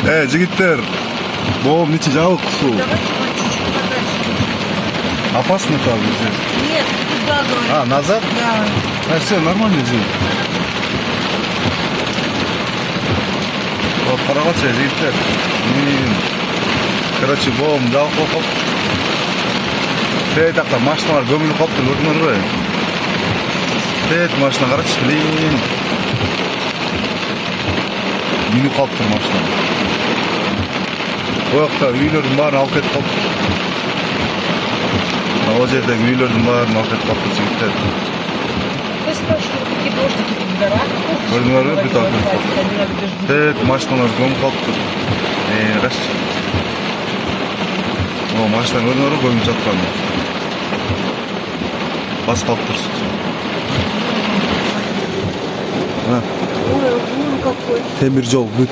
Жигиттер, боом ичи жабык суу. Опасно там здесь? Нет, туда говорю. Назад? Да. Все, нормально здесь. Вот, карагачы, жигиттер. Короче, боом жабык болуп калды. Тетакта машиналар көмүлүп калыптыр, көрдүңөрбү? Машина карачы, блин. Минип калыптыр машина. Оякта үйлөрдүн баарын алып кетип калыптыр. Ал жердеги үйлөрдүн баарын алып кетип калыптыр жигиттер. Вы спрашиваете, какие дождики тут в горах? Көрдүңөрбү, бүт алып. Машиналар көмүп калыптыр. Каччы. Машина көрдүңөрбү, көмүп жаткан. Басып калыптыр суу. Ой, какой. Темир жол бүт.